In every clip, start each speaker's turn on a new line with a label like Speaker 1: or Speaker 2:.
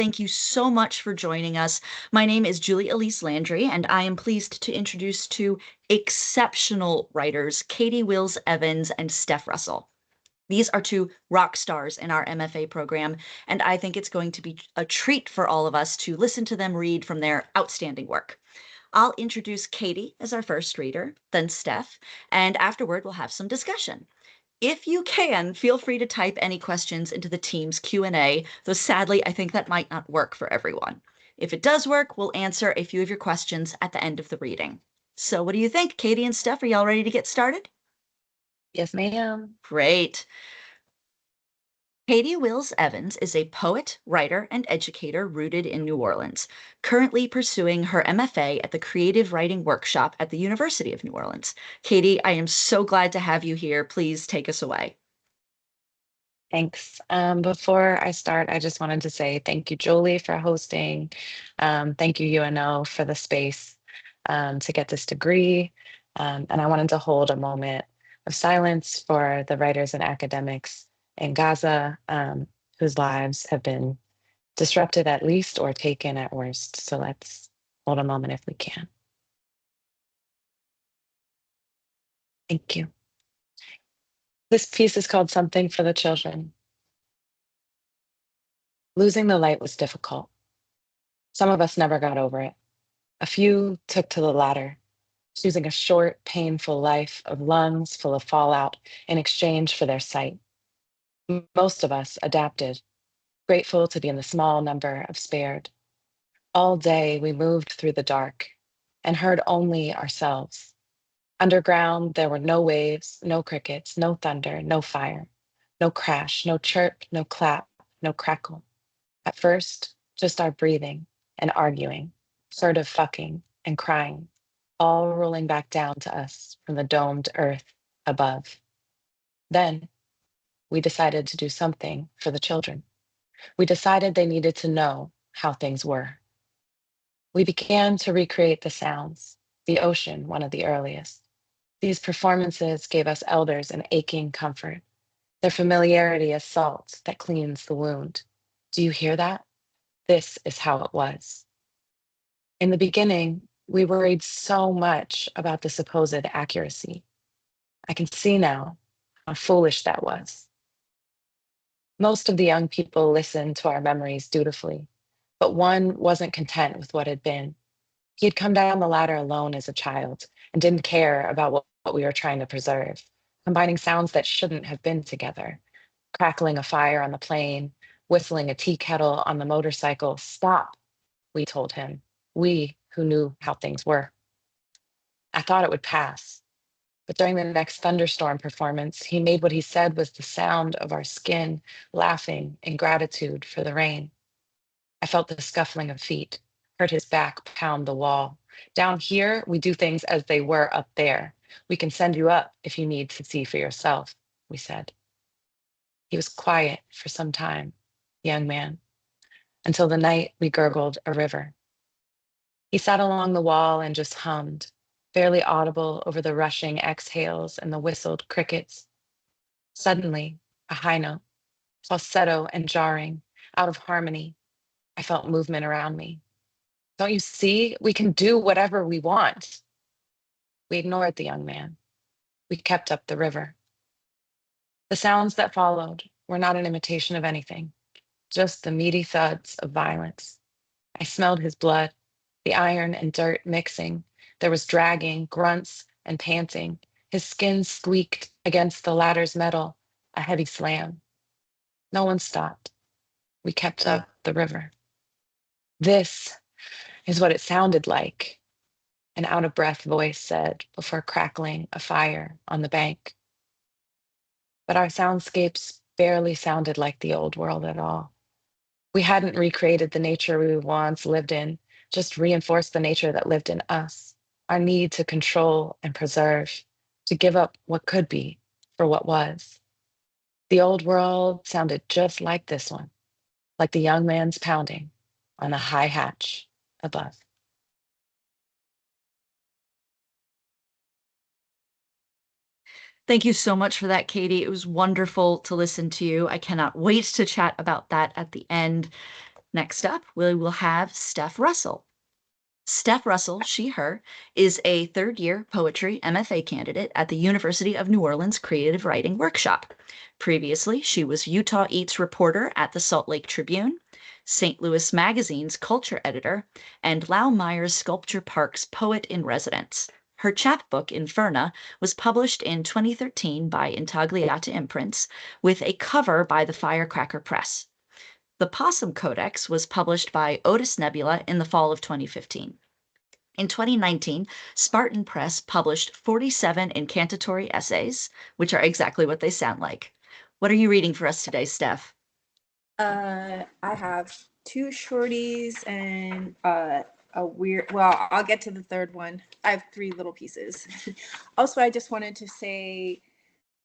Speaker 1: Thank you so much for joining us. My name is Julie Elise Landry, and I am pleased to introduce two exceptional writers, Katie Wills Evans and Stef Russell. These are two rock stars in our MFA program, and I think it's going to be a treat for all of us to listen to them read from their outstanding work. I'll introduce Katie as our first reader, then Stef, and afterward we'll have some discussion. If you can, feel free to type any questions into the team's Q&A, though sadly, I think that might not work for everyone. If it does work, we'll answer a few of your questions at the end of the reading. So what do you think? Katie and Stef, are y'all ready to get started?
Speaker 2: Yes, ma'am.
Speaker 1: Great. Katie Wills Evans is a poet, writer, and educator rooted in New Orleans, currently pursuing her MFA at the Creative Writing Workshop at the University of New Orleans. Katie, I am so glad to have you here. Please take us away.
Speaker 2: Thanks. Before I start, I just wanted to say thank you, Jolie, for hosting. Thank you, UNO, for the space to get this degree. And I wanted to hold a moment of silence for the writers and academics in Gaza whose lives have been disrupted at least or taken at worst. So let's hold a moment if we can. Thank you. This piece is called Something for the Children. Losing the light was difficult. Some of us never got over it. A few took to the latter, choosing a short, painful life of lungs full of fallout in exchange for their sight. Most of us adapted, grateful to be in the small number of spared. All day we moved through the dark and heard only ourselves. Underground, there were no waves, no crickets, no thunder, no fire, no crash, no chirp, no clap, no crackle. At first, just our breathing and arguing, sort of fucking and crying, all rolling back down to us from the domed earth above. Then we decided to do something for the children. We decided they needed to know how things were. We began to recreate the sounds, the ocean, one of the earliest. These performances gave us elders an aching comfort, their familiarity as salt that cleans the wound. Do you hear that? This is how it was. In the beginning, we worried so much about the supposed accuracy. I can see now how foolish that was. Most of the young people listened to our memories dutifully, but one wasn't content with what had been. He had come down the ladder alone as a child and didn't care about what we were trying to preserve, combining sounds that shouldn't have been together, crackling a fire on the plane, whistling a tea kettle on the motorcycle. Stop, we told him, we who knew how things were. I thought it would pass, but during the next thunderstorm performance, he made what he said was the sound of our skin laughing in gratitude for the rain. I felt the scuffling of feet, heard his back pound the wall. Down here, we do things as they were up there. We can send you up if you need to see for yourself, we said. He was quiet for some time, young man, until the night we gurgled a river. He sat along the wall and just hummed, barely audible over the rushing exhales and the whistled crickets. Suddenly, a high note, falsetto and jarring, out of harmony. I felt movement around me. Don't you see? We can do whatever we want. We ignored the young man. We kept up the river. The sounds that followed were not an imitation of anything, just the meaty thuds of violence. I smelled his blood, the iron and dirt mixing. There was dragging, grunts, and panting. His skin squeaked against the ladder's metal, a heavy slam. No one stopped. We kept up the river. This is what it sounded like, an out-of-breath voice said before crackling a fire on the bank. But our soundscapes barely sounded like the old world at all. We hadn't recreated the nature we once lived in, just reinforced the nature that lived in us, our need to control and preserve, to give up what could be for what was. The old world sounded just like this one, like the young man's pounding on the high hatch above.
Speaker 1: Thank you so much for that, Katie. It was wonderful to listen to you. I cannot wait to chat about that at the end. Next up, we will have Stef Russell. Stef Russell, she, her, is a third-year poetry MFA candidate at the University of New Orleans Creative Writing Workshop. Previously, she was Utah Eats reporter at the Salt Lake Tribune, St. Louis Magazine's culture editor, and Laumeier Sculpture Park's poet in residence. Her chapbook, Inferna, was published in 2013 by Intagliata Imprints, with a cover by the Firecracker Press. The Possum Codex was published by Otis Nebula in the fall of 2015. In 2019, Spartan Press published 47 incantatory essays, which are exactly what they sound like. What are you reading for us today, Steph?
Speaker 3: I have two shorties and a weird, well, I'll get to the third one. I have three little pieces. Also, I just wanted to say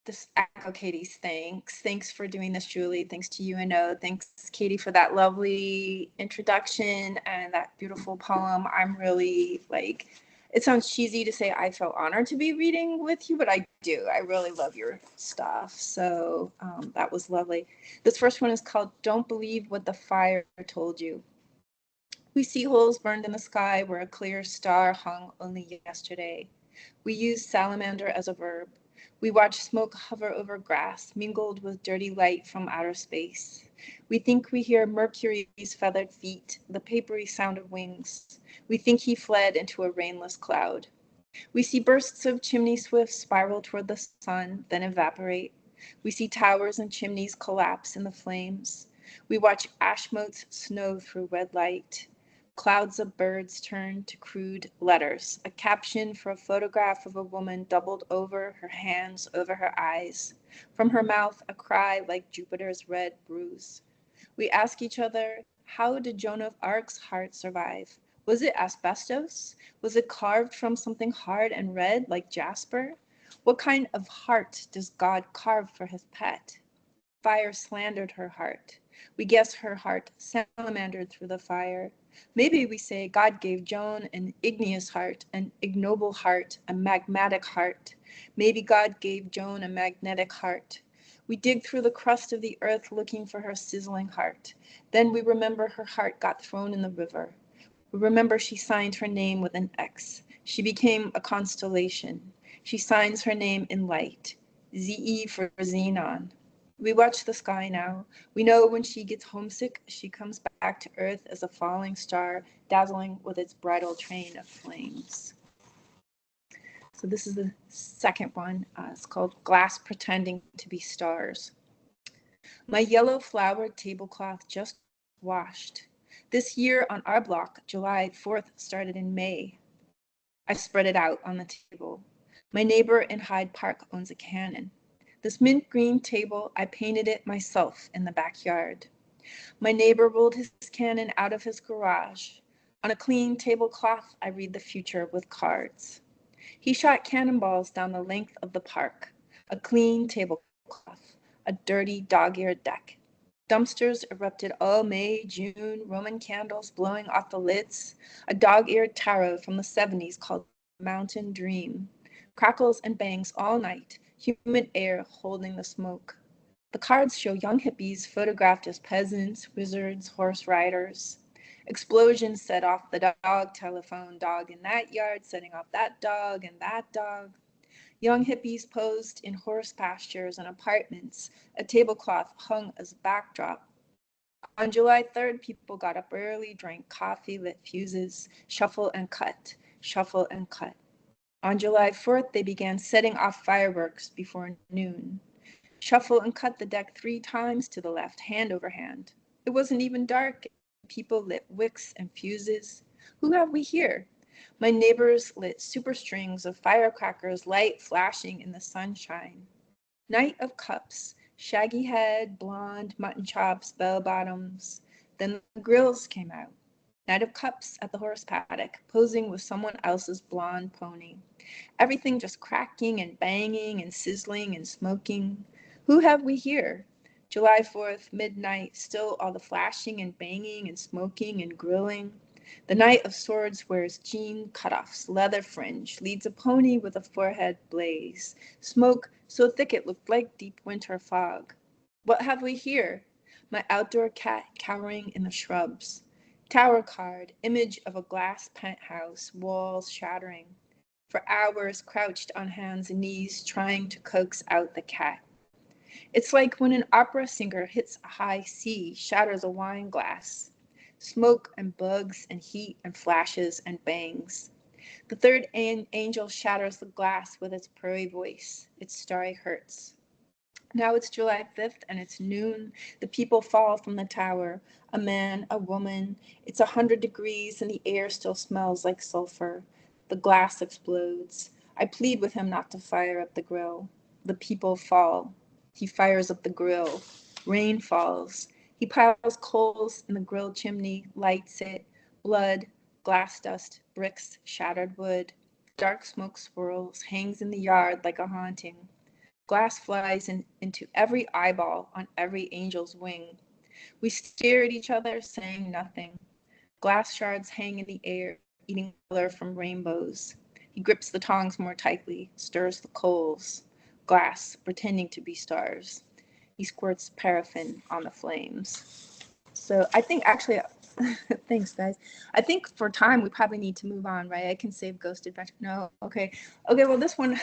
Speaker 3: this, echo Katie's thanks. Thanks for doing this, Julie. Thanks to UNO. Thanks, Katie, for that lovely introduction and that beautiful poem. I'm really like, it sounds cheesy to say I felt honored to be reading with you, but I do. I really love your stuff. So that was lovely. This first one is called Don't Believe What the Fire Told You. We see holes burned in the sky where a clear star hung only yesterday. We use salamander as a verb. We watch smoke hover over grass, mingled with dirty light from outer space. We think we hear Mercury's feathered feet, the papery sound of wings. We think he fled into a rainless cloud. We see bursts of chimney swifts spiral toward the sun, then evaporate. We see towers and chimneys collapse in the flames. We watch ash motes snow through red light. Clouds of birds turn to crude letters, a caption for a photograph of a woman doubled over, her hands over her eyes. From her mouth, a cry like Jupiter's red bruise. We ask each other, how did Joan of Arc's heart survive? Was it asbestos? Was it carved from something hard and red like jasper? What kind of heart does God carve for his pet? Fire slandered her heart. We guess her heart salamandered through the fire. Maybe we say God gave Joan an igneous heart, an ignoble heart, a magmatic heart. Maybe God gave Joan a magnetic heart. We dig through the crust of the earth looking for her sizzling heart. Then we remember her heart got thrown in the river. We remember she signed her name with an X. She became a constellation. She signs her name in light. ZE for xenon. We watch the sky now. We know when she gets homesick, she comes back to Earth as a falling star, dazzling with its bridal train of flames. So this is the second one. It's called Glass Pretending to be Stars. My yellow flowered tablecloth just washed. This year on our block, July 4th started in May. I spread it out on the table. My neighbor in Hyde Park owns a cannon. This mint green table, I painted it myself in the backyard. My neighbor rolled his cannon out of his garage. On a clean tablecloth, I read the future with cards. He shot cannonballs down the length of the park. A clean tablecloth, a dirty dog-eared deck. Dumpsters erupted all May, June, Roman candles blowing off the lids. A dog-eared tarot from the 70s called Mountain Dream. Crackles and bangs all night. Humid air holding the smoke. The cards show young hippies photographed as peasants, wizards, horse riders. Explosions set off the dog telephone, dog in that yard, setting off that dog and that dog. Young hippies posed in horse pastures and apartments, a tablecloth hung as a backdrop. On July 3rd, people got up early, drank coffee, lit fuses, shuffle and cut, shuffle and cut. On July 4th, they began setting off fireworks before noon. Shuffle and cut the deck 3 times to the left, hand over hand. It wasn't even dark. People lit wicks and fuses. Who have we here? My neighbors lit super strings of firecrackers, light flashing in the sunshine. Night of cups, shaggy head, blonde, mutton chops, bell bottoms. Then the grills came out. Night of cups at the horse paddock, posing with someone else's blonde pony. Everything just cracking and banging and sizzling and smoking. Who have we here? July 4th, midnight, still all the flashing and banging and smoking and grilling. The Knight of Swords wears jean cutoffs, leather fringe, leads a pony with a forehead blaze. Smoke so thick it looked like deep winter fog. What have we here? My outdoor cat cowering in the shrubs. Tower card, image of a glass penthouse, walls shattering. For hours crouched on hands and knees trying to coax out the cat. It's like when an opera singer hits a high C, shatters a wine glass. Smoke and bugs and heat and flashes and bangs. The third angel shatters the glass with its purry voice. Its starry hurts. Now it's July 5th and it's noon. The people fall from the tower. A man, a woman. It's 100 degrees and the air still smells like sulfur. The glass explodes. I plead with him not to fire up the grill. The people fall. He fires up the grill. Rain falls. He piles coals in the grill chimney, lights it. Blood, glass dust, bricks, shattered wood. Dark smoke swirls, hangs in the yard like a haunting. Glass flies into every eyeball on every angel's wing. We stare at each other, saying nothing. Glass shards hang in the air, eating color from rainbows. He grips the tongs more tightly, stirs the coals. Glass, pretending to be stars. He squirts paraffin on the flames. So I think actually, thanks guys. I think for time we probably need to move on, right? I can save Ghost Adventure. No, okay. Well, this one,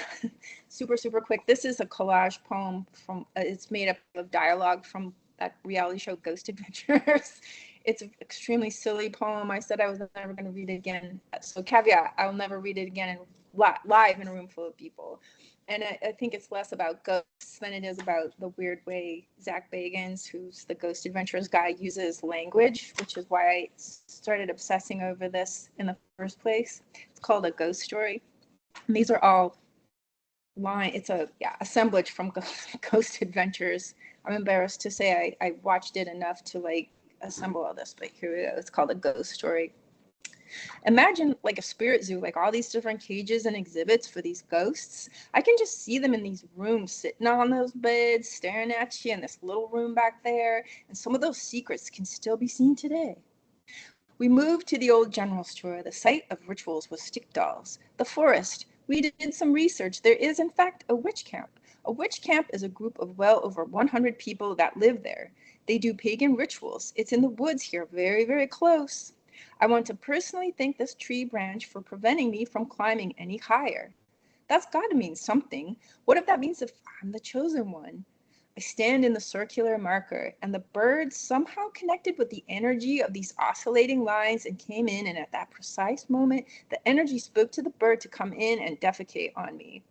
Speaker 3: super quick. This is a collage poem from, it's made up of dialogue from that reality show Ghost Adventures. It's an extremely silly poem. I said I was never going to read it again. So caveat, I'll never read it again live in a room full of people. And I think it's less about ghosts than it is about the weird way Zach Bagans, who's the Ghost Adventures guy, uses language, which is why I started obsessing over this in the first place. It's called A Ghost Story. And these are all it's a assemblage from Ghost Adventures. I'm embarrassed to say I watched it enough to like assemble all this, but here we go. It's called A Ghost Story. Imagine like a spirit zoo, like all these different cages and exhibits for these ghosts. I can just see them in these rooms, sitting on those beds, staring at you in this little room back there. And some of those secrets can still be seen today. We moved to the old general store. The site of rituals was stick dolls. The forest. We did some research. There is, in fact, a witch camp. A witch camp is a group of well over 100 people that live there. They do pagan rituals. It's in the woods here, very, very close. I want to personally thank this tree branch for preventing me from climbing any higher. That's got to mean something. What if that means if I'm the chosen one? I stand in the circular marker, and the bird somehow connected with the energy of these oscillating lines and came in, and at that precise moment, the energy spoke to the bird to come in and defecate on me.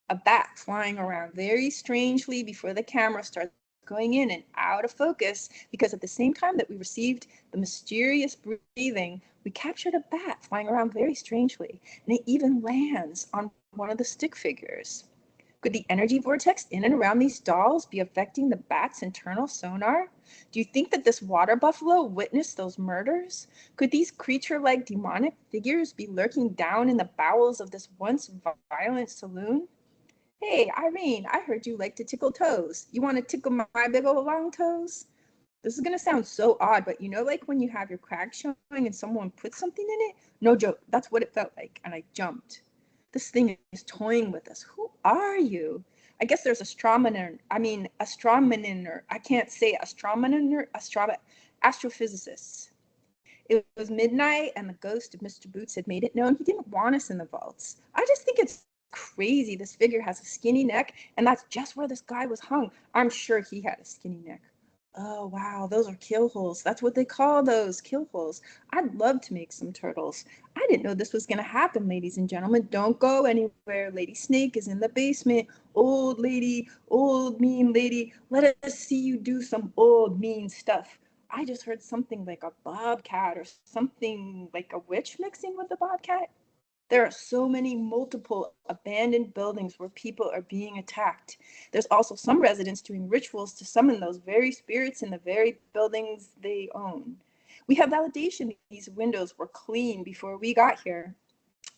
Speaker 3: A bat flying around very strangely before the camera starts going in and out of focus, because at the same time that we received the mysterious breathing, we captured a bat flying around very strangely, and it even lands on one of the stick figures. Could the energy vortex in and around these dolls be affecting the bat's internal sonar? Do you think that this water buffalo witnessed those murders? Could these creature-like demonic figures be lurking down in the bowels of this once violent saloon? Hey, Irene, I heard you like to tickle toes. You want to tickle my big old long toes? This is going to sound so odd, but you know, like when you have your crack showing and someone puts something in it? No joke, that's what it felt like, and I jumped. This thing is toying with us. Who are you? I guess there's astronomer, I can't say astrophysicists. It was midnight and the ghost of Mr. Boots had made it known he didn't want us in the vaults. I just think it's crazy. This figure has a skinny neck, and that's just where this guy was hung. I'm sure he had a skinny neck. Oh, wow, those are kill holes. That's what they call those, kill holes. I'd love to make some turtles. I didn't know this was going to happen, ladies and gentlemen. Don't go anywhere. Lady Snake is in the basement. Old lady, old mean lady, let us see you do some old mean stuff. I just heard something like a bobcat or something like a witch mixing with a bobcat. There are so many multiple abandoned buildings where people are being attacked. There's also some residents doing rituals to summon those very spirits in the very buildings they own. We have validation these windows were clean before we got here.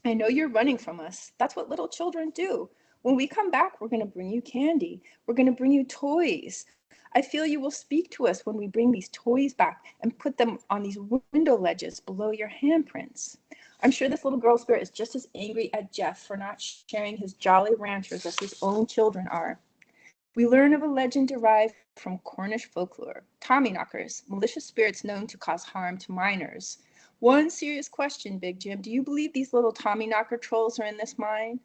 Speaker 3: I know you're running from us. That's what little children do. When we come back, we're going to bring you candy. We're going to bring you toys. I feel you will speak to us when we bring these toys back and put them on these window ledges below your handprints. I'm sure this little girl spirit is just as angry at Jeff for not sharing his jolly ranchers as his own children are. We learn of a legend derived from Cornish folklore. Tommyknockers, malicious spirits known to cause harm to miners. One serious question, Big Jim. Do you believe these little Tommyknocker trolls are in this mine?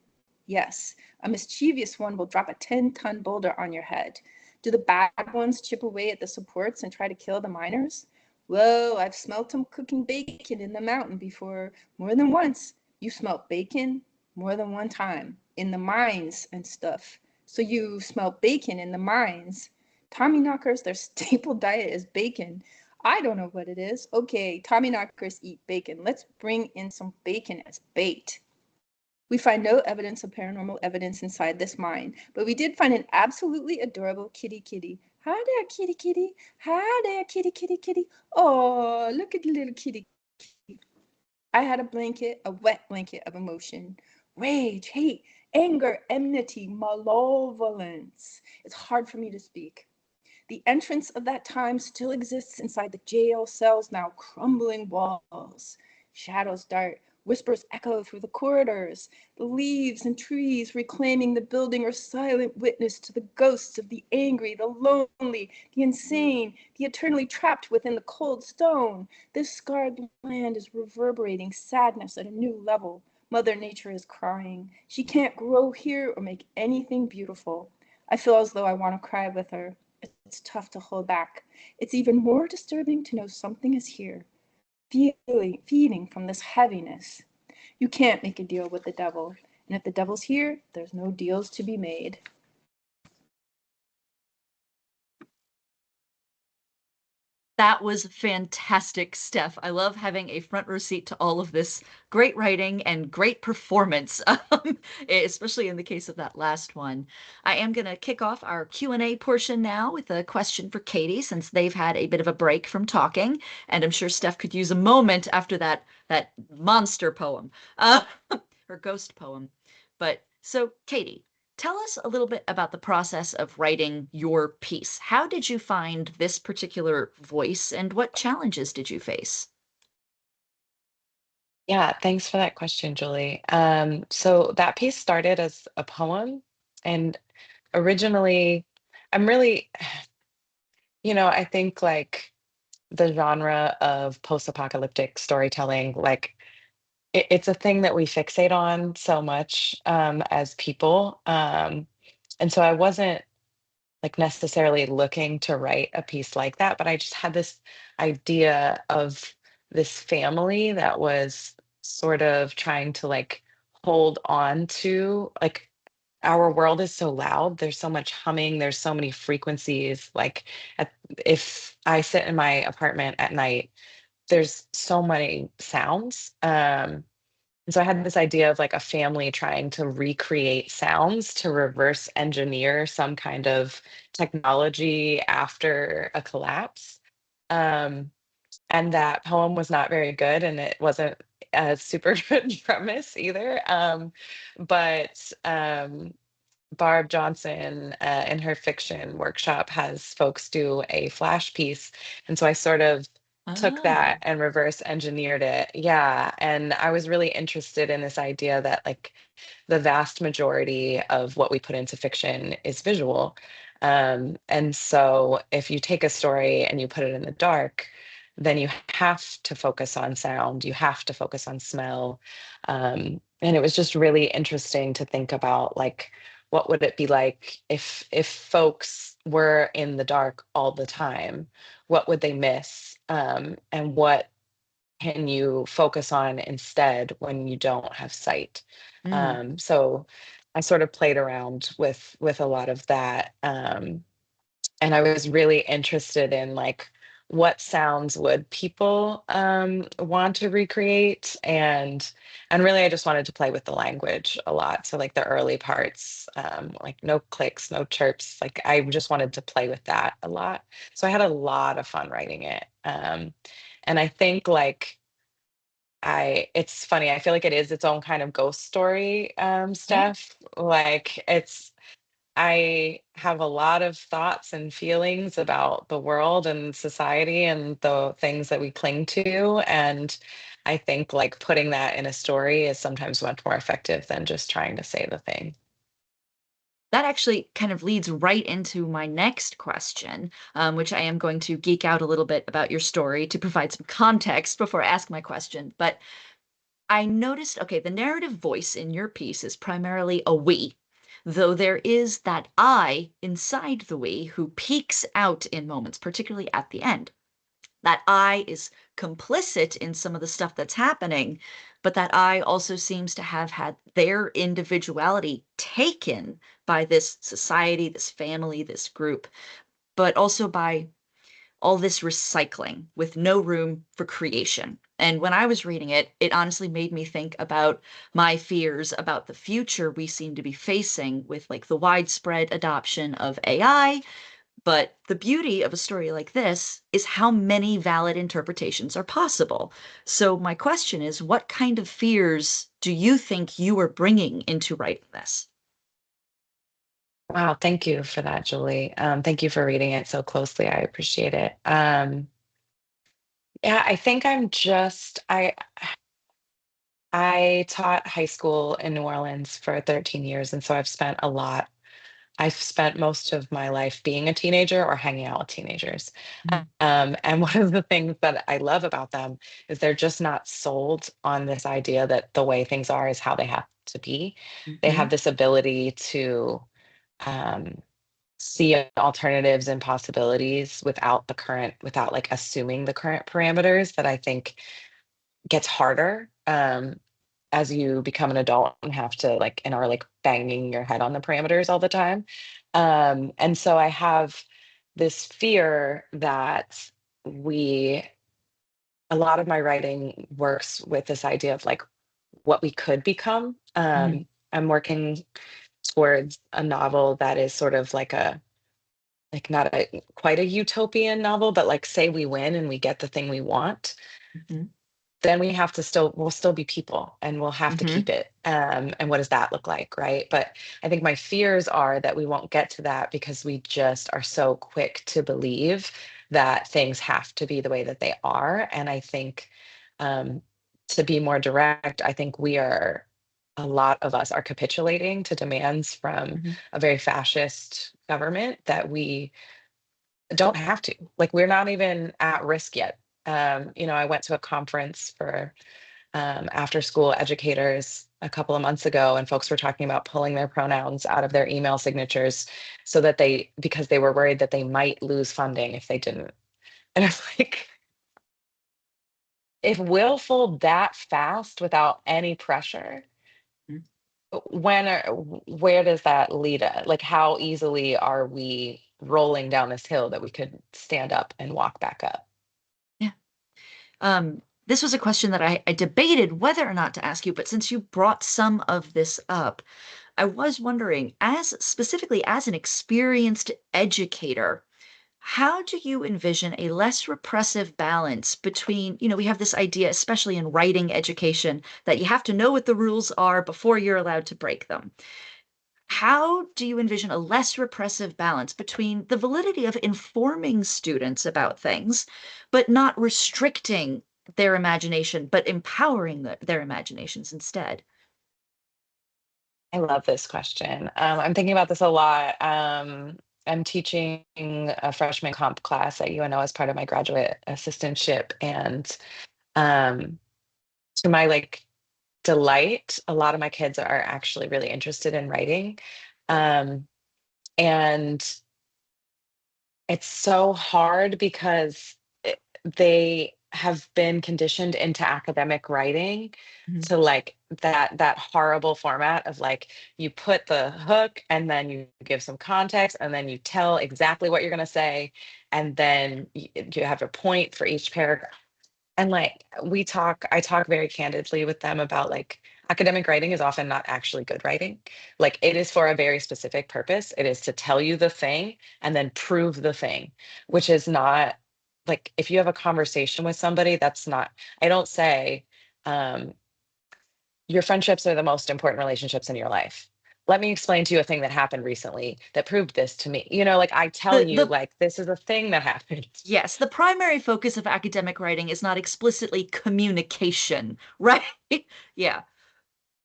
Speaker 3: Yes. A mischievous one will drop a 10-ton boulder on your head. Do the bad ones chip away at the supports and try to kill the miners? Whoa, I've smelt them cooking bacon in the mountain before, more than once. You smelt bacon? More than one time. In the mines and stuff. So you smell bacon in the mines. Tommyknockers, their staple diet is bacon. I don't know what it is. Okay, Tommyknockers eat bacon. Let's bring in some bacon as bait. We find no evidence of paranormal evidence inside this mine, but we did find an absolutely adorable kitty kitty. Hi there, kitty kitty. Hi there, kitty kitty kitty. Oh, look at the little kitty kitty. I had a blanket, a wet blanket of emotion. Rage, hate, anger, enmity, malevolence. It's hard for me to speak. The entrance of that time still exists inside the jail cell's now crumbling walls. Shadows dart, whispers echo through the corridors. The leaves and trees reclaiming the building are silent witness to the ghosts of the angry, the lonely, the insane, the eternally trapped within the cold stone. This scarred land is reverberating sadness at a new level. Mother Nature is crying. She can't grow here or make anything beautiful. I feel as though I want to cry with her. It's tough to hold back. It's even more disturbing to know something is here, feeding from this heaviness. You can't make a deal with the devil, and if the devil's here, there's no deals to be made.
Speaker 1: That was fantastic, Steph. I love having a front row seat to all of this great writing and great performance, especially in the case of that last one. I am going to kick off our Q&A portion now with a question for Katie, since they've had a bit of a break from talking, and I'm sure Steph could use a moment after that monster poem, or ghost poem. But so, Katie, tell us a little bit about the process of writing your piece. How did you find this particular voice, and what challenges did you face?
Speaker 2: Yeah, thanks for that question, Julie. So that piece started as a poem, and originally, I'm really, I think like the genre of post-apocalyptic storytelling, like it's a thing that we fixate on so much as people. And so I wasn't like necessarily looking to write a piece like that, but I just had this idea of this family that was sort of trying to like hold on to like our world is so loud. There's so much humming, there's so many frequencies. Like at, if I sit in my apartment at night, there's so many sounds. And so I had this idea of like a family trying to recreate sounds to reverse engineer some kind of technology after a collapse. Um, and that poem was not very good, and it wasn't a super good premise either. But Barb Johnson in her fiction workshop has folks do a flash piece. And so I sort of took that
Speaker 1: Oh.
Speaker 2: and reverse engineered it. Yeah. And I was really interested in this idea that like the vast majority of what we put into fiction is visual. And so if you take a story and you put it in the dark, then you have to focus on sound, you have to focus on smell. And it was just really interesting to think about like, what would it be like if folks were in the dark all the time? What would they miss? And what can you focus on instead when you don't have sight?
Speaker 1: Mm.
Speaker 2: So I sort of played around with a lot of that. And I was really interested in like what sounds would people want to recreate, and really I just wanted to play with the language a lot. So like the early parts, like no clicks, no chirps, like I just wanted to play with that a lot. So I had a lot of fun writing it. And I think like I it's funny, I feel like it is its own kind of ghost story
Speaker 1: Yeah.
Speaker 2: stuff. Like it's I have a lot of thoughts and feelings about the world and society and the things that we cling to. And I think like putting that in a story is sometimes much more effective than just trying to say the thing.
Speaker 1: that actually kind of leads right into my next question, which I am going to geek out a little bit about your story to provide some context before I ask my question. But I noticed, okay, the narrative voice in your piece is primarily a we, though there is that I inside the we who peeks out in moments, particularly at the end. That I is complicit in some of the stuff that's happening, but that I also seems to have had their individuality taken by this society, this family, this group, but also by all this recycling with no room for creation. And when I was reading it, it honestly made me think about my fears about the future we seem to be facing with like the widespread adoption of AI. But the beauty of a story like this is how many valid interpretations are possible. So my question is, what kind of fears do you think you are bringing into writing this?
Speaker 2: Wow, thank you for that, Julie. Thank you for reading it so closely. I appreciate it. Yeah, I think I taught high school in New Orleans for 13 years, and so I've spent most of my life being a teenager or hanging out with teenagers.
Speaker 1: Mhm,
Speaker 2: And one of the things that I love about them is they're just not sold on this idea that the way things are is how they have to be. They have
Speaker 1: mhm,
Speaker 2: this ability to um, see alternatives and possibilities without like assuming the current parameters that I think gets harder as you become an adult and have to like and are like banging your head on the parameters all the time. And so I have this fear that we a lot of my writing works with this idea of like what we could become.
Speaker 1: mhm,
Speaker 2: I'm working towards a novel that is sort of like not a quite a utopian novel, but like say we win and we get the thing we want,
Speaker 1: mhm,
Speaker 2: then we'll still be people and we'll have to
Speaker 1: mhm,
Speaker 2: keep it. And what does that look like, right? But I think my fears are that we won't get to that because we just are so quick to believe that things have to be the way that they are. And I think um, to be more direct, I think a lot of us are capitulating to demands from
Speaker 1: mhm.
Speaker 2: a very fascist government that we don't have to. Like we're not even at risk yet. I went to a conference for after school educators a couple of months ago, and folks were talking about pulling their pronouns out of their email signatures so that because they were worried that they might lose funding if they didn't. And it's like, if we'll fold that fast without any pressure, where does that lead us? Like, how easily are we rolling down this hill that we could stand up and walk back up?
Speaker 1: Yeah. This was a question that I debated whether or not to ask you, but since you brought some of this up, I was wondering, as specifically as an experienced educator, how do you envision a less repressive balance between, we have this idea, especially in writing education, that you have to know what the rules are before you're allowed to break them. How do you envision a less repressive balance between the validity of informing students about things, but not restricting their imagination, but empowering their imaginations instead?
Speaker 2: I love this question. I'm thinking about this a lot. I'm teaching a freshman comp class at UNO as part of my graduate assistantship, and um, to my like delight, a lot of my kids are actually really interested in writing, um, and it's so hard because they have been conditioned into academic writing
Speaker 1: Mhm,
Speaker 2: to like that horrible format of like you put the hook and then you give some context and then you tell exactly what you're going to say and then you have a point for each paragraph. And like I talk very candidly with them about like academic writing is often not actually good writing. Like it is for a very specific purpose. It is to tell you the thing and then prove the thing, which is not like if you have a conversation with somebody, that's not, I don't say, um, your friendships are the most important relationships in your life. Let me explain to you a thing that happened recently that proved this to me. Like I tell you,
Speaker 1: The
Speaker 2: like, this is a thing that happened.
Speaker 1: yes, the primary focus of academic writing is not explicitly communication, right? Yeah.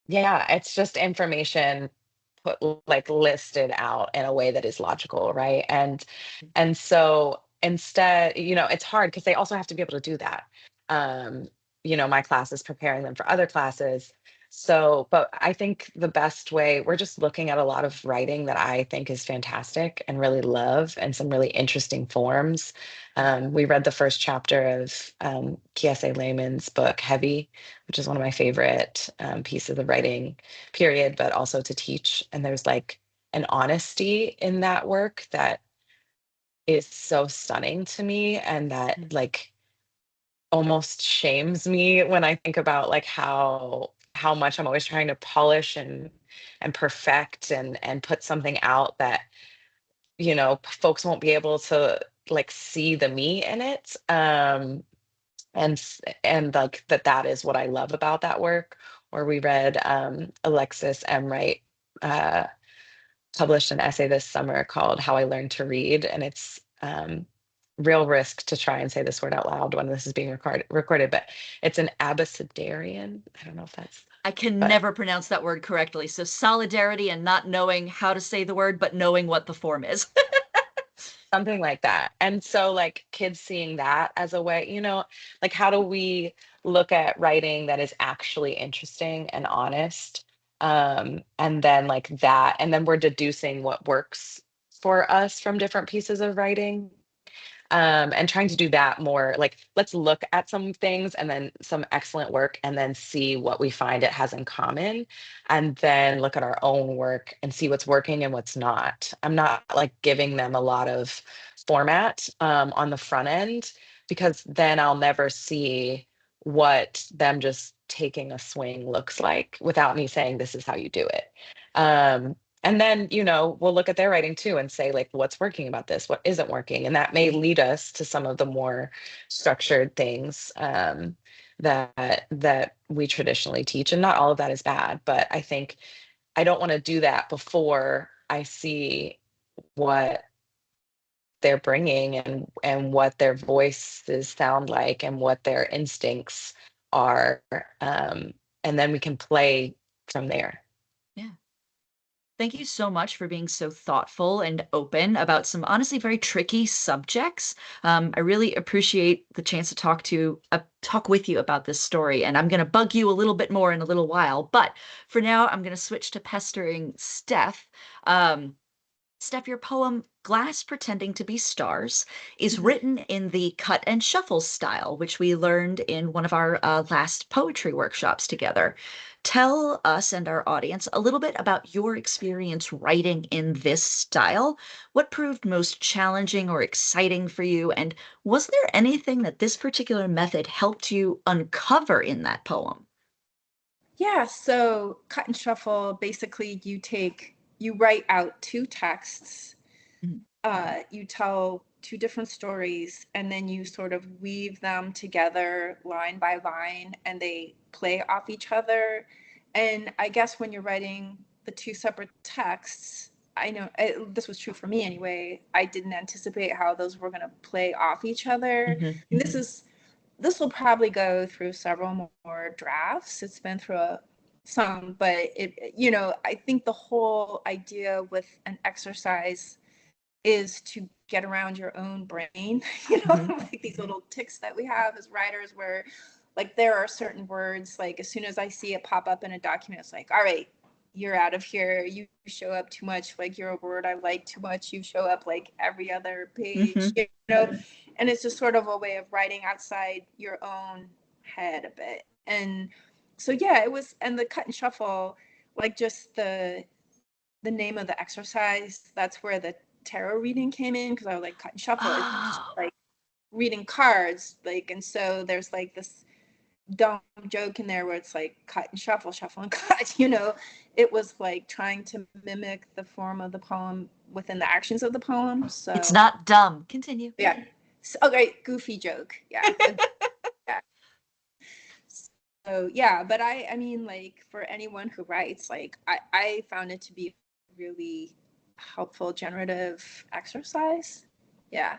Speaker 2: Yeah, it's just information put like listed out in a way that is logical, right? And so instead, it's hard because they also have to be able to do that. Um, my class is preparing them for other classes. So, but I think the best way, we're just looking at a lot of writing that I think is fantastic and really love, and some really interesting forms. We read the first chapter of Kiese Layman's book, Heavy, which is one of my favorite pieces of writing, period, but also to teach. And there's like an honesty in that work that is so stunning to me, and that like almost shames me when I think about like how much I'm always trying to polish and perfect and put something out that folks won't be able to like see the me in it. And like that is what I love about that work. Or we read Alexis M. Wright uh, published an essay this summer called How I Learned to Read, and it's real risk to try and say this word out loud when this is being recorded, but it's an abecedarian. I don't know if that's,
Speaker 1: I can
Speaker 2: but
Speaker 1: never pronounce that word correctly. So solidarity and not knowing how to say the word, but knowing what the form is.
Speaker 2: something like that. And so like kids seeing that as a way, like how do we look at writing that is actually interesting and honest? And then like that, and then we're deducing what works for us from different pieces of writing. And trying to do that more, like let's look at some things and then some excellent work and then see what we find it has in common, and then look at our own work and see what's working and what's not. I'm not like giving them a lot of format on the front end, because then I'll never see what them just taking a swing looks like without me saying this is how you do it. And then, we'll look at their writing too and say, like, what's working about this? What isn't working? And that may lead us to some of the more structured things that we traditionally teach. And not all of that is bad, but I think I don't want to do that before I see what they're bringing and what their voices sound like and what their instincts are. And then we can play from there.
Speaker 1: Yeah. Thank you so much for being so thoughtful and open about some honestly very tricky subjects. I really appreciate the chance to talk with you about this story, and I'm going to bug you a little bit more in a little while. But for now, I'm going to switch to pestering Stef. Um, Steph, your poem Glass Pretending to Be Stars is written in the cut and shuffle style, which we learned in one of our last poetry workshops together. Tell us and our audience a little bit about your experience writing in this style. What proved most challenging or exciting for you? And was there anything that this particular method helped you uncover in that poem?
Speaker 3: Yeah, so cut and shuffle, basically you write out two texts,
Speaker 1: Mhm.
Speaker 3: you tell two different stories, and then you sort of weave them together line by line, and they play off each other. And I guess when you're writing the two separate texts, I know this was true for me anyway. I didn't anticipate how those were going to play off each other.
Speaker 1: Mhm.
Speaker 3: And this will probably go through several more drafts. It's been through some, but I think the whole idea with an exercise is to get around your own brain,
Speaker 1: Mhm.
Speaker 3: like these little tics that we have as writers, where like there are certain words, like as soon as I see it pop up in a document, it's like, all right, you're out of here. You show up too much. Like you're a word I like too much. You show up like every other page,
Speaker 1: Mhm.
Speaker 3: and it's just sort of a way of writing outside your own head a bit. And so, yeah, it was, and the cut and shuffle, like just the name of the exercise, that's where the tarot reading came in, because I was like, cut and shuffle is just
Speaker 1: Oh.
Speaker 3: like reading cards, like, and so there's like this dumb joke in there where it's like cut and shuffle and cut. It was like trying to mimic the form of the poem within the actions of the poem.
Speaker 1: It's
Speaker 3: So
Speaker 1: not dumb. Continue.
Speaker 3: yeah, okay, goofy joke, yeah. Yeah. So yeah, but I mean, like, for anyone who writes, like, I found it to be really helpful generative exercise. Yeah.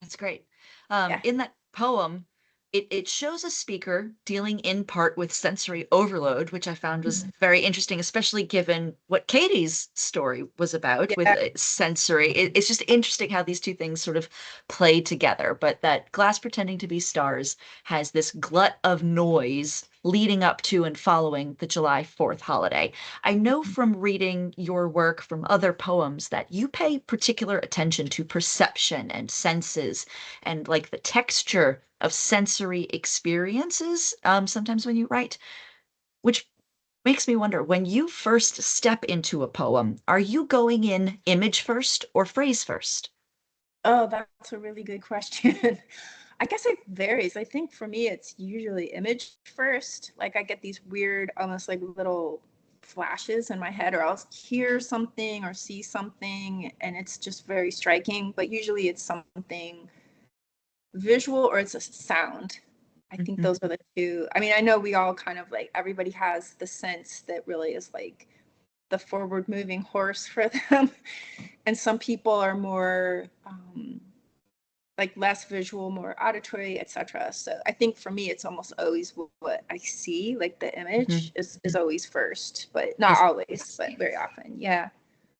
Speaker 1: That's great.
Speaker 3: Yeah.
Speaker 1: In that poem, it shows a speaker dealing in part with sensory overload, which I found was very interesting, especially given what Katie's story was about with
Speaker 3: Yeah.
Speaker 1: sensory. It's just interesting how these two things sort of play together. But that glass pretending to be stars has this glut of noise leading up to and following the July 4th holiday. I know from reading your work from other poems that you pay particular attention to perception and senses and like the texture of sensory experiences sometimes when you write, which makes me wonder, when you first step into a poem, are you going in image first or phrase first?
Speaker 3: Oh, that's a really good question. I guess it varies. I think for me, it's usually image first. Like I get these weird, almost like little flashes in my head, or I'll hear something or see something, and it's just very striking. But usually it's something visual or it's a sound. I think
Speaker 1: Mhm.
Speaker 3: those are the two. I mean, I know we all kind of like, everybody has the sense that really is like the forward moving horse for them. And some people are more like less visual, more auditory, etc. So I think for me, it's almost always what I see, like the
Speaker 1: Mhm.
Speaker 3: image is always first, but not
Speaker 1: Yes.
Speaker 3: always, but very often. Yeah.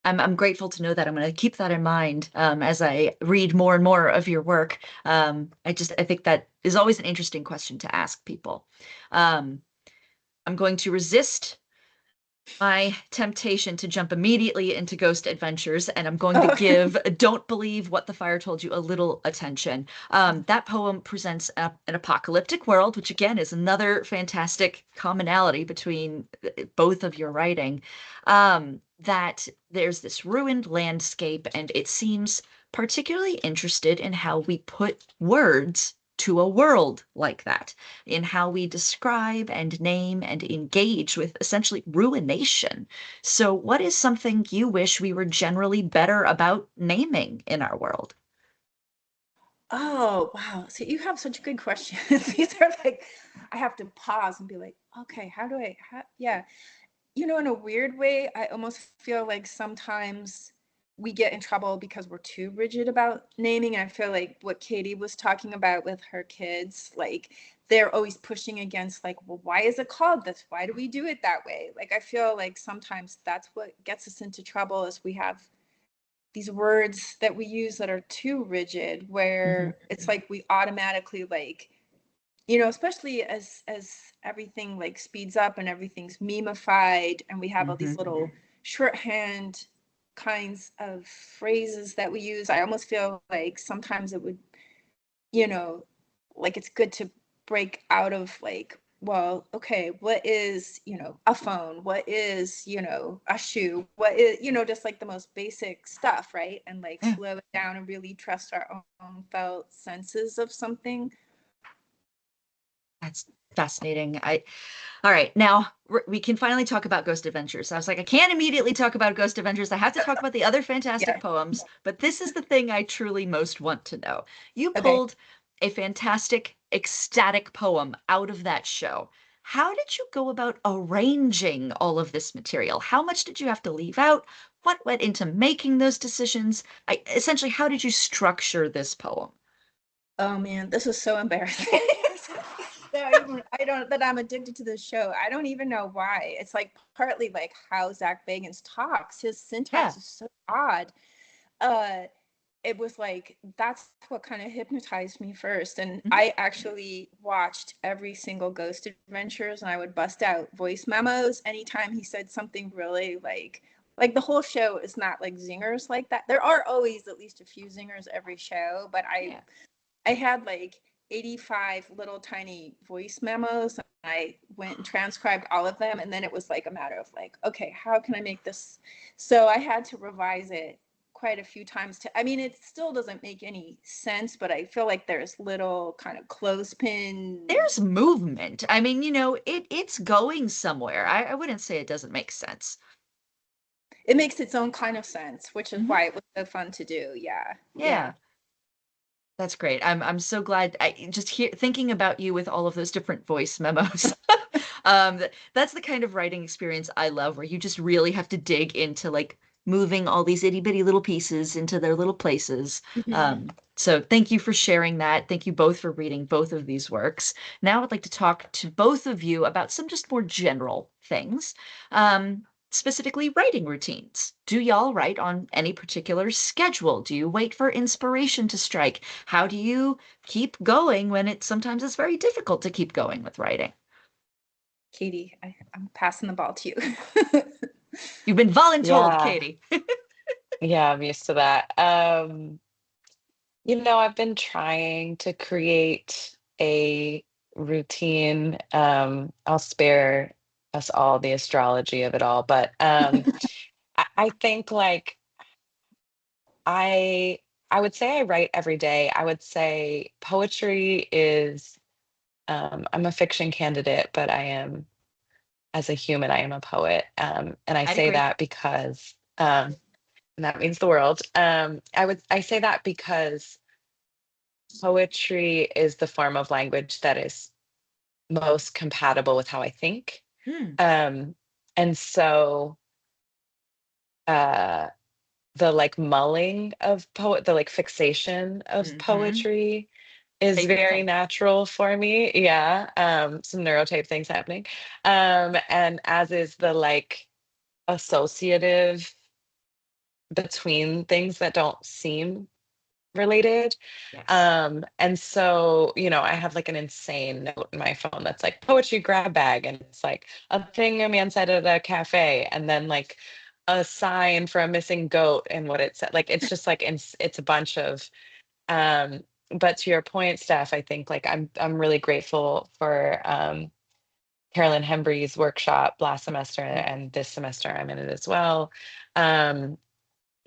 Speaker 1: I'm grateful to know that. I'm going to keep that in mind as I read more and more of your work. I think that is always an interesting question to ask people. Um, I'm going to resist my temptation to jump immediately into Ghost Adventures, and I'm going to
Speaker 3: Oh,
Speaker 1: give Don't Believe What the Fire Told You a little attention. That poem presents an apocalyptic world, which again is another fantastic commonality between both of your writing. That there's this ruined landscape, and it seems particularly interested in how we put words to a world like that, in how we describe and name and engage with essentially ruination. So, what is something you wish we were generally better about naming in our world?
Speaker 3: oh, wow. So you have such good questions. These are like, I have to pause and be like, okay, yeah. You know, in a weird way, I almost feel like sometimes we get in trouble because we're too rigid about naming. And I feel like what Katie was talking about with her kids, like they're always pushing against, like, well, why is it called this? Why do we do it that way? Like, I feel like sometimes that's what gets us into trouble is we have these words that we use that are too rigid,
Speaker 1: Mhm.
Speaker 3: where it's like we automatically like, you know, especially as everything like speeds up and everything's memeified and we have all these
Speaker 1: Mhm.
Speaker 3: little shorthand kinds of phrases that we use. I almost feel like sometimes it would, you know, like it's good to break out of like, well, okay, what is, you know, a phone? What is, you know, a shoe? What is, you know, just like the most basic stuff, right? And like
Speaker 1: Yeah,
Speaker 3: slow it down and really trust our own felt senses of something.
Speaker 1: that's fascinating. All right, now we can finally talk about Ghost Adventures. I was like, I can't immediately talk about Ghost Adventures. I have to talk about the other fantastic
Speaker 3: Yeah.
Speaker 1: poems, but this is the thing I truly most want to know. You
Speaker 3: Okay.
Speaker 1: pulled a fantastic, ecstatic poem out of that show. How did you go about arranging all of this material? How much did you have to leave out? What went into making those decisions? Essentially, how did you structure this poem?
Speaker 3: Oh man, this is so embarrassing. I don't that I'm addicted to this show. I don't even know why. It's like partly like how Zach Bagans talks. His
Speaker 1: Yeah.
Speaker 3: syntax is so odd. Uh it was like that's what kind of hypnotized me first. And
Speaker 1: Mhm.
Speaker 3: I actually watched every single Ghost Adventures and I would bust out voice memos anytime he said something really like the whole show is not like zingers like that. There are always at least a few zingers every show, but
Speaker 1: Yeah.
Speaker 3: I had like 85 little tiny voice memos. And I went and transcribed all of them. And then it was like a matter of like, okay, how can I make this? So I had to revise it quite a few times I mean, it still doesn't make any sense, but I feel like there's little kind of clothespin.
Speaker 1: There's movement. I mean, it's going somewhere. I wouldn't say it doesn't make sense.
Speaker 3: It makes its own kind of sense, which is
Speaker 1: Hmm.
Speaker 3: why it was so fun to do. Yeah. Yeah.
Speaker 1: Yeah, that's great. I'm so glad. I just thinking about you with all of those different voice memos. That's the kind of writing experience I love, where you just really have to dig into like moving all these itty bitty little pieces into their little places.
Speaker 3: Mhm.
Speaker 1: Um, So thank you for sharing that. Thank you both for reading both of these works. Now I'd like to talk to both of you about some just more general things, specifically writing routines. Do y'all write on any particular schedule? Do you wait for inspiration to strike? How do you keep going when it sometimes is very difficult to keep going with writing?
Speaker 3: Katie, I'm passing the ball to you.
Speaker 1: You've been voluntold,
Speaker 2: Yeah,
Speaker 1: Katie.
Speaker 2: yeah, I'm used to that. I've been trying to create a routine. I'll spare us all the astrology of it all, but I think like I I would say I write every day. I would say poetry is I'm a fiction candidate, but I am as a human, I am a poet. And I
Speaker 1: I'd
Speaker 2: say
Speaker 1: agree.
Speaker 2: that because and that means the world. I say that because poetry is the form of language that is most compatible with how I think.
Speaker 1: Hmm.
Speaker 2: Um, and so uh, the like mulling of the like fixation of
Speaker 1: Mm-hmm.
Speaker 2: poetry is
Speaker 1: Favorite
Speaker 2: very
Speaker 1: thing.
Speaker 2: natural for me. Yeah. Some neurotype things happening. And as is the like associative between things that don't seem related.
Speaker 1: Yes.
Speaker 2: And so, I have like an insane note in my phone that's like poetry grab bag, and it's like a thing a man said at a cafe, and then like a sign for a missing goat and what it said. Like it's just like it's a bunch of um but to your point, Steph, I think like I'm really grateful for Carolyn Hembree's workshop last semester, and this semester I'm in it as well. Um,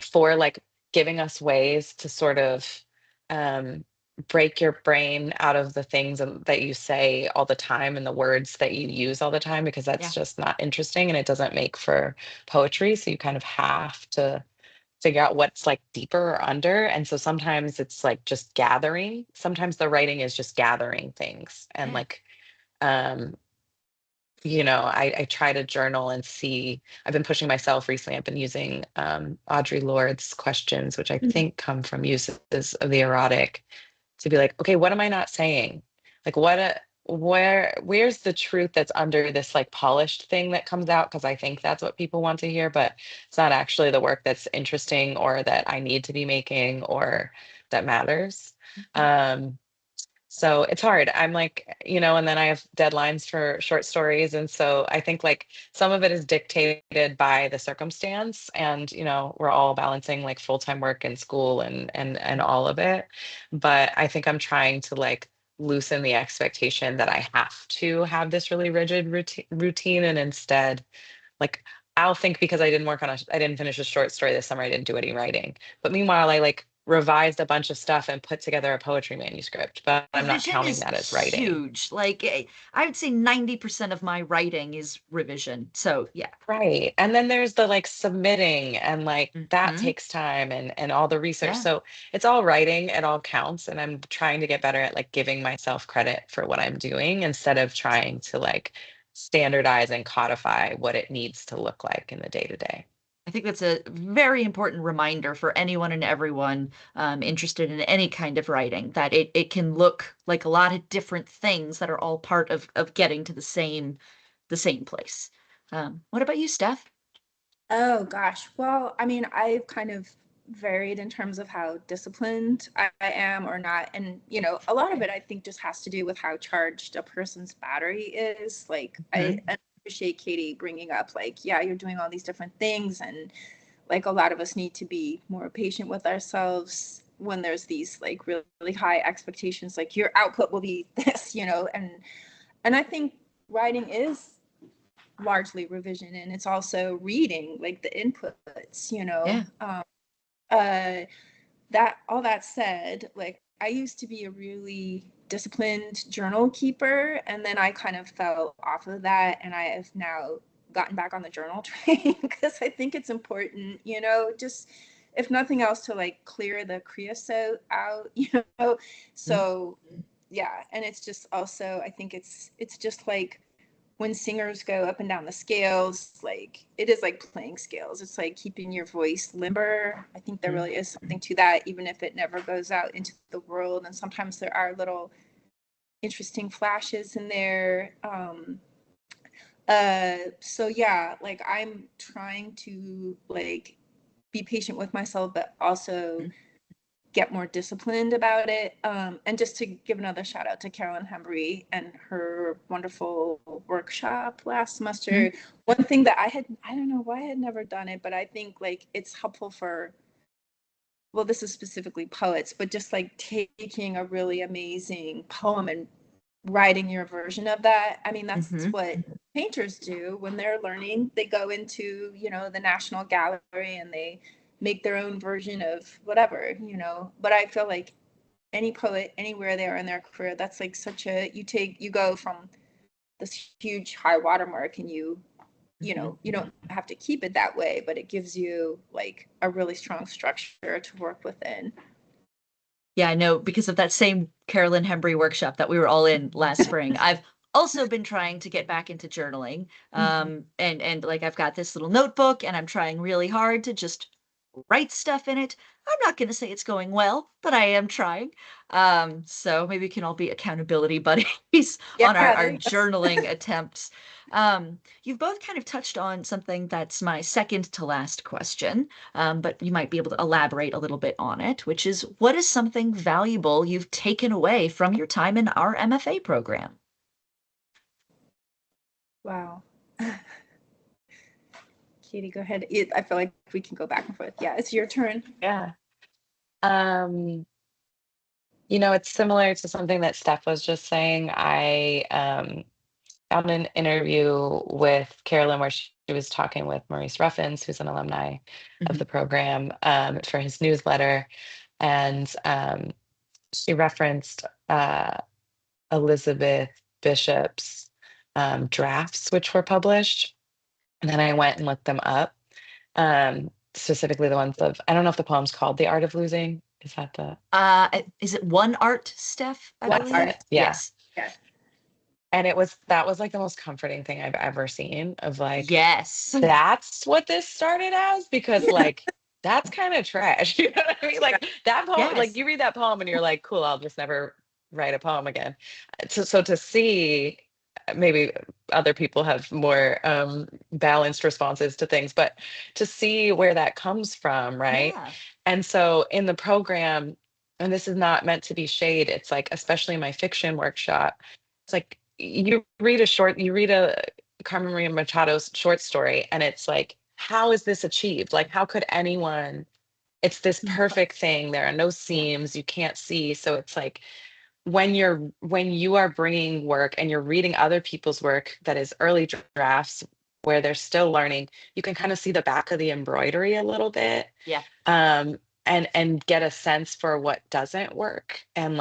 Speaker 2: for like giving us ways to sort of um, break your brain out of the things that you say all the time and the words that you use all the time, because
Speaker 1: Yeah.
Speaker 2: that's just not interesting and it doesn't make for poetry. So you kind of have to figure out what's like deeper or under. And so sometimes it's like just gathering. Sometimes the writing is just gathering things and
Speaker 1: Yeah.
Speaker 2: like um I try to journal and see. I've been pushing myself recently. I've been using Audre Lorde's questions, which I think come from uses of the erotic, to be like, okay, what am I not saying? Like, where's the truth that's under this like polished thing that comes out? Because I think that's what people want to hear, but it's not actually the work that's interesting or that I need to be making or that matters.
Speaker 1: Mhm.
Speaker 2: Um, so it's hard. I'm like, and then I have deadlines for short stories. And so I think like some of it is dictated by the circumstance. And, we're all balancing like full-time work and school and all of it. But I think I'm trying to like loosen the expectation that I have to have this really rigid routine. And instead, like I'll think because I didn't finish a short story this summer, I didn't do any writing. But meanwhile, I like revised a bunch of stuff and put together a poetry manuscript, but I'm not
Speaker 1: Revision
Speaker 2: counting
Speaker 1: is
Speaker 2: that as writing.
Speaker 1: huge. Like, I would say 90% of my writing is revision. So, yeah.
Speaker 2: Right. And then there's the like submitting and like that
Speaker 1: Hmm.
Speaker 2: takes time and all the research.
Speaker 1: Yeah.
Speaker 2: So it's all writing, it all counts. And I'm trying to get better at like giving myself credit for what I'm doing instead of trying to like standardize and codify what it needs to look like in the day to day.
Speaker 1: I think that's a very important reminder for anyone and everyone interested in any kind of writing, that it can look like a lot of different things that are all part of getting to the same place. What about you, Steph?
Speaker 3: Oh gosh. Well, I mean, I've kind of varied in terms of how disciplined I am or not. And, a lot of it I think just has to do with how charged a person's battery is. Like, I
Speaker 1: Hmm.
Speaker 3: appreciate Katie bringing up, like, yeah, you're doing all these different things. And like, a lot of us need to be more patient with ourselves when there's these like really, really high expectations, like your output will be this, and I think writing is largely revision, and it's also reading like the inputs,
Speaker 1: Yeah.
Speaker 3: uh that all that said, like I used to be a really disciplined journal keeper, and then I kind of fell off of that, and I have now gotten back on the journal train because I think it's important, just if nothing else to like clear the creosote out,
Speaker 1: Mhm.
Speaker 3: so yeah. And it's just also, I think it's just like when singers go up and down the scales, like it is like playing scales. It's like keeping your voice limber. I think there really is something to that, even if it never goes out into the world. And sometimes there are little interesting flashes in there. So yeah, like I'm trying to like be patient with myself, but also get more disciplined about it. And just to give another shout out to Carolyn Hembry and her wonderful workshop last semester. One thing that I don't know why I had never done it, but I think like it's helpful for, well, this is specifically poets, but just like taking a really amazing poem and writing your version of that. I mean, that's what painters do when they're learning. They go into, you know, the National Gallery and they make their own version of whatever, you know. But I feel like any poet, anywhere they are in their career, that's like such a, you go from this huge high watermark and you know, you don't have to keep it that way, but it gives you like a really strong structure to work within.
Speaker 1: Yeah, I know because of that same Carolyn Hembry workshop that we were all in last spring. I've also been trying to get back into journaling. And like I've got this little notebook and I'm trying really hard to just write stuff in it. I'm not going to say it's going well, but I am trying. So maybe we can all be accountability buddies on our journaling attempts. You've both kind of touched on something that's my second to last question, but you might be able to elaborate a little bit on it, which is what is something valuable you've taken away from your time in our MFA program?
Speaker 3: Wow. Katie, go ahead. I feel like we can go back and forth. Yeah, it's your turn.
Speaker 2: Yeah. You know, it's similar to something that Steph was just saying. I found an interview with Carolyn where she was talking with Maurice Ruffins, who's an alumni of the program, for his newsletter. And she referenced Elizabeth Bishop's drafts, which were published. And then I went and looked them up, specifically the ones of, I don't know if the poem's called The Art of Losing. Is that the?
Speaker 1: Is it One Art, Steph? I believe.
Speaker 2: Art? Yeah.
Speaker 1: Yes.
Speaker 3: Yes.
Speaker 2: And that was like the most comforting thing I've ever seen of like,
Speaker 1: yes,
Speaker 2: that's what this started as, because like, that's kind of trash. You know what I mean? Like that poem, like you read that poem and you're like, cool, I'll just never write a poem again. So to see, maybe other people have more balanced responses to things, but to see where that comes from, right?
Speaker 1: Yeah.
Speaker 2: And so in the program, and this is not meant to be shade, it's like, especially in my fiction workshop, it's like you read a Carmen Maria Machado's short story, and it's like, how is this achieved? Like, how could anyone? It's this perfect thing. There are no seams, you can't see. So it's like when you are bringing work and you're reading other people's work that is early drafts where they're still learning, you can kind of see the back of the embroidery a little bit.
Speaker 1: Yeah.
Speaker 2: And get a sense for what doesn't work, and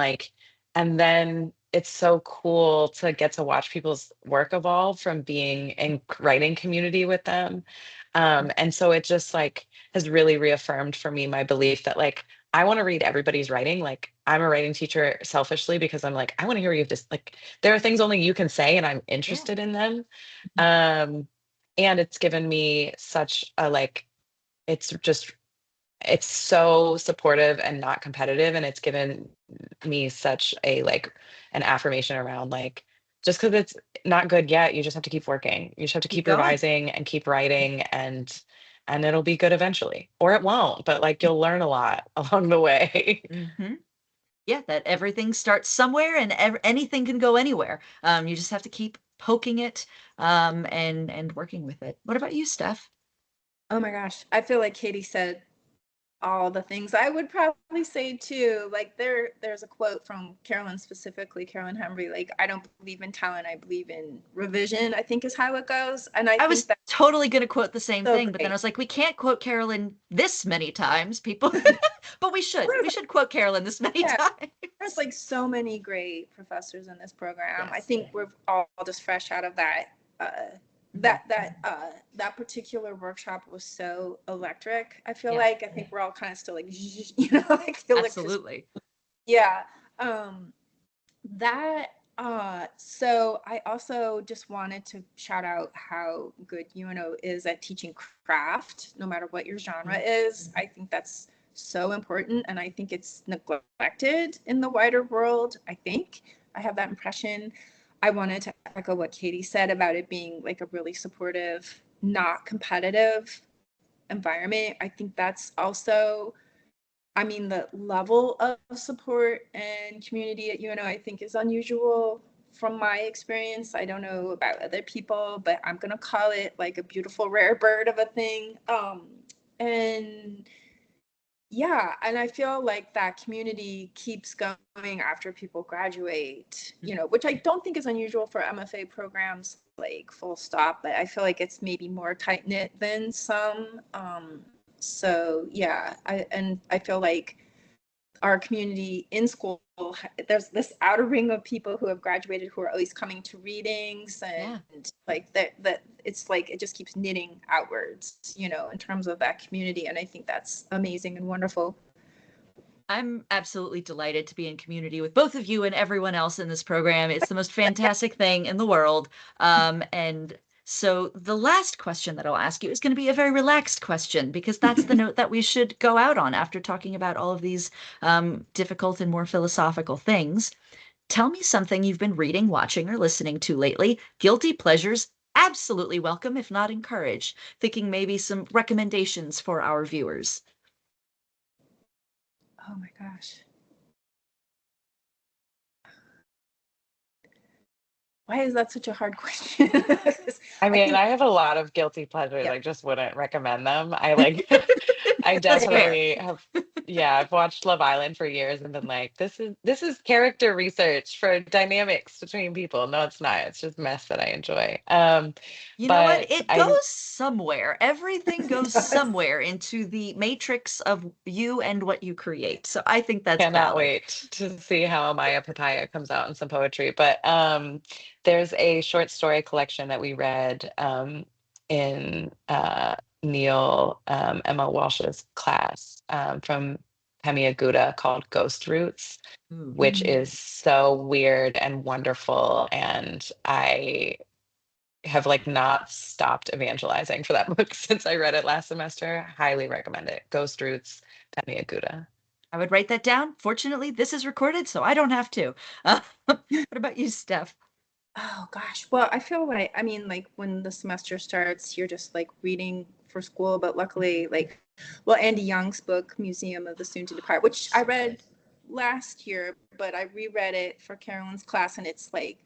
Speaker 2: then it's so cool to get to watch people's work evolve from being in writing community with them. And so it just like has really reaffirmed for me my belief that like I want to read everybody's writing. Like I'm a writing teacher selfishly because I'm like, I want to hear you just like there are things only you can say and I'm interested in them. And it's given me such a like it's so supportive and not competitive, and it's given me such a like an affirmation around like just because it's not good yet, you just have to keep working, you just have to keep revising and keep writing, and it'll be good eventually, or it won't, but like you'll learn a lot along the way.
Speaker 1: Yeah, that everything starts somewhere and anything can go anywhere. You just have to keep poking it and working with it. What about you, Steph?
Speaker 3: Oh my gosh, I feel like Katie said all the things I would probably say too. Like there's a quote from Carolyn, specifically Carolyn Hembry, like, I don't believe in talent, I believe in revision, I think is how it goes. And I think
Speaker 1: was
Speaker 3: that's
Speaker 1: totally going to quote the same thing,
Speaker 3: great.
Speaker 1: but then I was like, we can't quote Carolyn this many times, people. But we should quote Carolyn this many times.
Speaker 3: There's like so many great professors in this program. I think we're all just fresh out of that. That particular workshop was so electric. I feel like I think we're all kind of still like, you know, like the
Speaker 1: absolutely.
Speaker 3: Yeah. That So I also just wanted to shout out how good UNO is at teaching craft, no matter what your genre is. I think that's so important, and I think it's neglected in the wider world. I have that impression. I wanted to echo what Katie said about it being like a really supportive, not competitive environment. I think that's also, I mean, the level of support and community at UNO, I think, is unusual from my experience. I don't know about other people, but I'm going to call it like a beautiful, rare bird of a thing. And yeah, and I feel like that community keeps going after people graduate, which I don't think is unusual for MFA programs, like full stop, but I feel like it's maybe more tight knit than some. So yeah, I feel like our community in school, there's this outer ring of people who have graduated who are always coming to readings, and like that it's like it just keeps knitting outwards, in terms of that community. And I think that's amazing and wonderful.
Speaker 1: I'm absolutely delighted to be in community with both of you and everyone else in this program. It's the most fantastic thing in the world. And so the last question that I'll ask you is going to be a very relaxed question, because that's the note that we should go out on after talking about all of these difficult and more philosophical things. Tell me something you've been reading, watching, or listening to lately. Guilty pleasures, absolutely welcome, if not encouraged. Thinking maybe some recommendations for our viewers.
Speaker 3: Oh my gosh. Why is that such a hard question?
Speaker 2: I mean,
Speaker 3: think,
Speaker 2: I have a lot of guilty pleasures.
Speaker 3: yeah,
Speaker 2: I just wouldn't recommend them. I like, I
Speaker 1: That's fair.
Speaker 2: definitely have, yeah, I've watched Love Island for years and been like, this is character research for dynamics between people. No, it's not. It's just mess that I enjoy.
Speaker 1: You know what?
Speaker 2: But
Speaker 1: It
Speaker 2: I
Speaker 1: goes somewhere. Everything goes somewhere into the matrix of you and what you create. So I think that's
Speaker 2: cannot
Speaker 1: valid.
Speaker 2: wait to see how Maya Papaya comes out in some poetry. But there's a short story collection that we read in Neil Emma Walsh's class from Pemi Aguda called Ghost Roots,
Speaker 1: Ooh.
Speaker 2: which is so weird and wonderful. And I have like not stopped evangelizing for that book since I read it last semester. Highly recommend it. Ghost Roots, Pemi Aguda.
Speaker 1: I would write that down. Fortunately, this is recorded, so I don't have to. What about you, Steph?
Speaker 3: oh gosh. Well, I feel like, I mean, like when the semester starts, you're just like reading for school, but luckily, like, well, Andy Young's book, Museum of the Soon to Depart, which I read last year, but I reread it for Carolyn's class, and it's like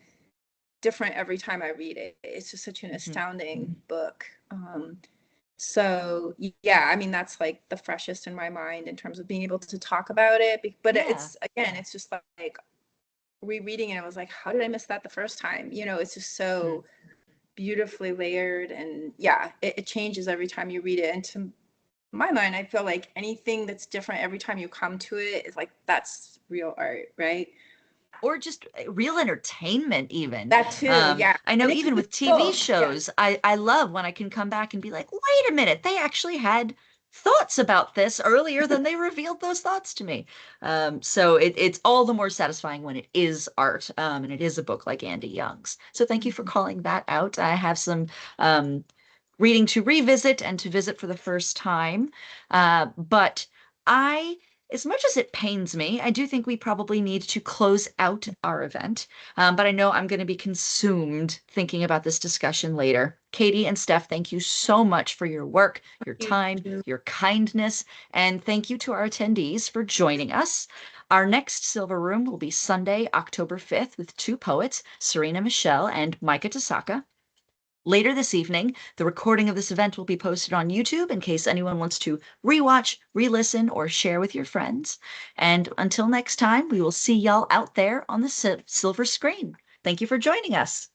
Speaker 3: different every time I read it. It's just such an astounding book. So yeah, I mean, that's like the freshest in my mind in terms of being able to talk about it. But it's, again, it's just like rereading it, I was like, how did I miss that the first time? It's just so beautifully layered, and yeah, it changes every time you read it. And to my mind, I feel like anything that's different every time you come to it is like, that's real art, right?
Speaker 1: Or just real entertainment, even.
Speaker 3: That too, yeah.
Speaker 1: I know
Speaker 3: And it can
Speaker 1: even
Speaker 3: be
Speaker 1: with TV
Speaker 3: both, yeah.
Speaker 1: shows, I love when I can come back and be like, wait a minute, they actually had thoughts about this earlier than they revealed those thoughts to me. So it's all the more satisfying when it is art, and it is a book like Andy Young's. So thank you for calling that out. I have some um, reading to revisit and to visit for the first time. But I, as much as it pains me, I do think we probably need to close out our event. But I know I'm going to be consumed thinking about this discussion later. Katie and Steph, thank you so much for your work, your time, your kindness, and thank you to our attendees for joining us. Our next Silver Room will be Sunday, October 5th, with two poets, Serena Michelle and Micah Tasaka. Later this evening, the recording of this event will be posted on YouTube in case anyone wants to rewatch, re-listen, or share with your friends. And until next time, we will see y'all out there on the silver screen. Thank you for joining us.